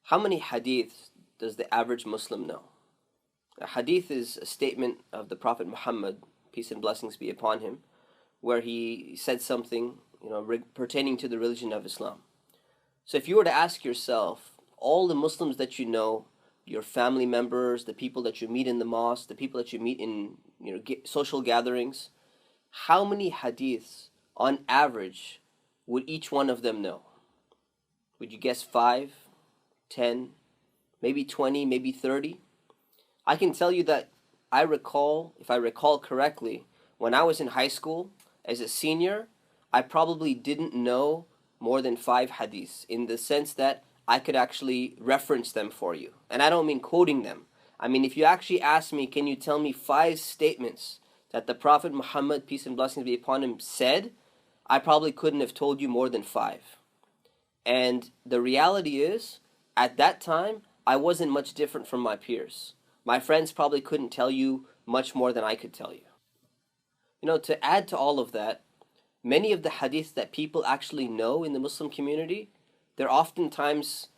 How many hadiths does the average Muslim know? A hadith is a statement of the Prophet Muhammad, peace and blessings be upon him, where he said something, pertaining to the religion of Islam. So if you were to ask yourself, all the Muslims that you know, your family members, the people that you meet in the mosque, the people that you meet in social gatherings, how many hadiths on average would each one of them know? Would you guess 5, 10, maybe 20, maybe 30? I can tell you that if I recall correctly, when I was in high school as a senior, I probably didn't know more than 5 hadiths, in the sense that I could actually reference them for you. And I don't mean quoting them. I mean, if you actually ask me, can you tell me 5 statements that the Prophet Muhammad, peace and blessings be upon him, said, I probably couldn't have told you more than 5. And the reality is, at that time, I wasn't much different from my peers. My friends probably couldn't tell you much more than I could tell you. To add to all of that, many of the hadiths that people actually know in the Muslim community, they're oftentimes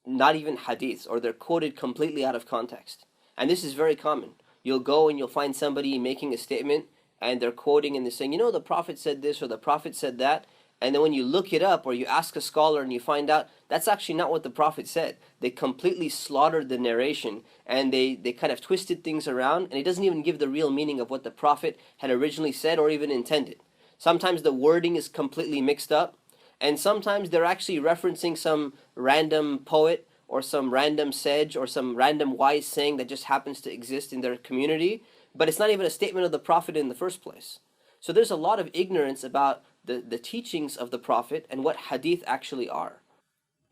not even hadiths, or they're quoted completely out of context. And this is very common. You'll go and you'll find somebody making a statement, and they're quoting and they're saying, the Prophet said this or the Prophet said that. And then when you look it up or you ask a scholar and you find out that's actually not what the Prophet said. They completely slaughtered the narration, and they kind of twisted things around, and it doesn't even give the real meaning of what the Prophet had originally said or even intended. Sometimes the wording is completely mixed up, and sometimes they're actually referencing some random poet or some random sage or some random wise saying that just happens to exist in their community, but it's not even a statement of the Prophet in the first place. So there's a lot of ignorance about the teachings of the Prophet and what hadith actually are.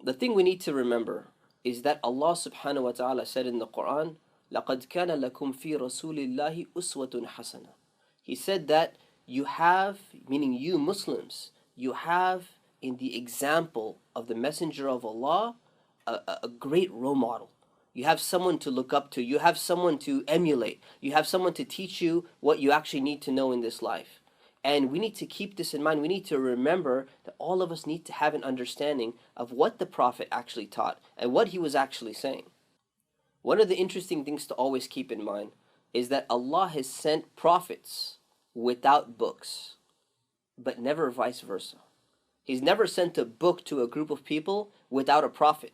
The thing we need to remember is that Allah subhanahu wa ta'ala said in the Quran, لَقَدْ كَانَ لَكُمْ فِي رَسُولِ اللَّهِ أُسْوَةٌ حَسَنَةٌ. He said that you have, meaning you Muslims, you have in the example of the Messenger of Allah a great role model. You have someone to look up to. You have someone to emulate. You have someone to teach you what you actually need to know in this life. And we need to keep this in mind. We need to remember that all of us need to have an understanding of what the Prophet actually taught and what he was actually saying. One of the interesting things to always keep in mind is that Allah has sent prophets without books, but never vice versa. He's never sent a book to a group of people without a prophet.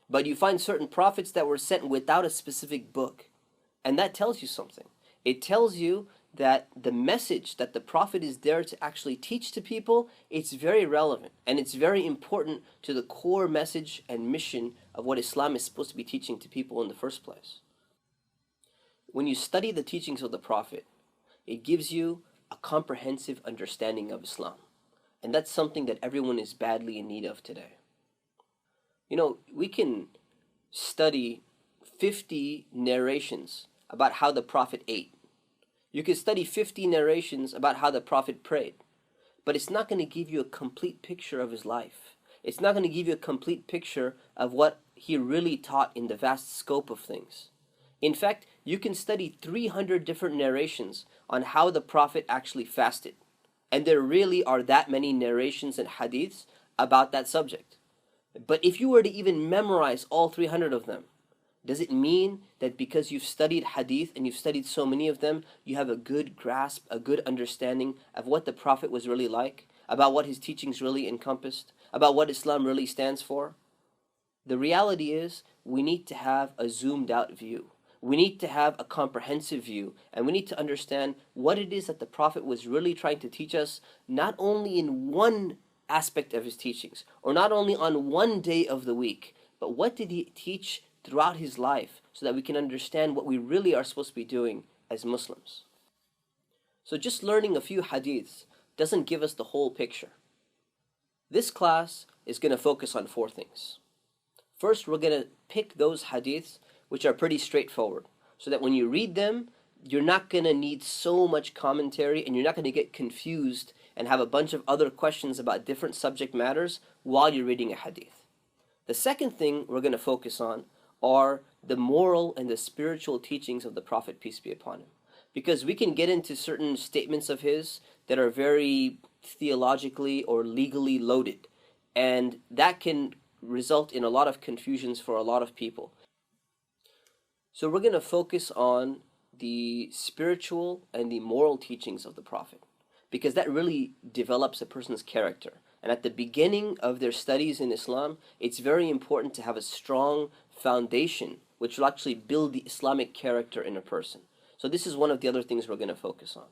But you find certain prophets that were sent without a specific book. And that tells you something. It tells you that the message that the Prophet is there to actually teach to people, it's very relevant and it's very important to the core message and mission of what Islam is supposed to be teaching to people in the first place. When you study the teachings of the Prophet, it gives you a comprehensive understanding of Islam. And that's something that everyone is badly in need of today. We can study 50 narrations about how the Prophet ate. You can study 50 narrations about how the Prophet prayed, but it's not going to give you a complete picture of his life. It's not going to give you a complete picture of what he really taught in the vast scope of things. In fact, you can study 300 different narrations on how the Prophet actually fasted, and there really are that many narrations and hadiths about that subject. But if you were to even memorize all 300 of them, does it mean that because you've studied hadith and you've studied so many of them, you have a good grasp, a good understanding of what the Prophet was really like, about what his teachings really encompassed, about what Islam really stands for? The reality is, we need to have a zoomed out view. We need to have a comprehensive view, and we need to understand what it is that the Prophet was really trying to teach us, not only in one aspect of his teachings, or not only on one day of the week, but what did he teach throughout his life, so that we can understand what we really are supposed to be doing as Muslims. So just learning a few hadiths doesn't give us the whole picture. This class is going to focus on 4 things. First, we're going to pick those hadiths which are pretty straightforward, so that when you read them, you're not going to need so much commentary, and you're not going to get confused and have a bunch of other questions about different subject matters while you're reading a hadith. The second thing we're going to focus on are the moral and the spiritual teachings of the Prophet, peace be upon him. Because we can get into certain statements of his that are very theologically or legally loaded, and that can result in a lot of confusions for a lot of people. So we're going to focus on the spiritual and the moral teachings of the Prophet, because that really develops a person's character. And at the beginning of their studies in Islam, it's very important to have a strong foundation which will actually build the Islamic character in a person. So this is one of the other things we're going to focus on.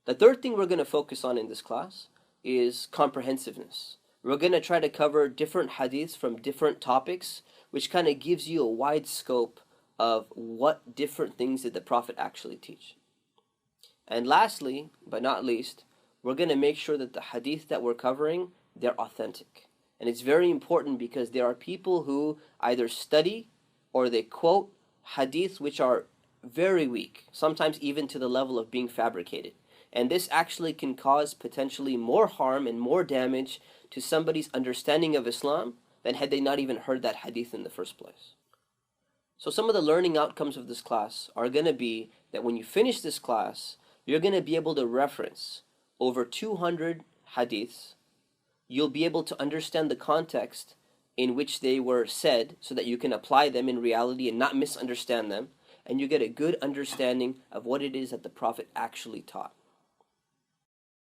The third thing we're going to focus on in this class is comprehensiveness. We're going to try to cover different hadiths from different topics, which kind of gives you a wide scope of what different things did the Prophet actually teach. And lastly, but not least, we're going to make sure that the hadith that we're covering, they're authentic. And it's very important because there are people who either study or they quote hadith which are very weak, sometimes even to the level of being fabricated. And this actually can cause potentially more harm and more damage to somebody's understanding of Islam than had they not even heard that hadith in the first place. So some of the learning outcomes of this class are going to be that when you finish this class, you're going to be able to reference over 200 hadiths. You'll be able to understand the context in which they were said so that you can apply them in reality and not misunderstand them. And you get a good understanding of what it is that the Prophet actually taught.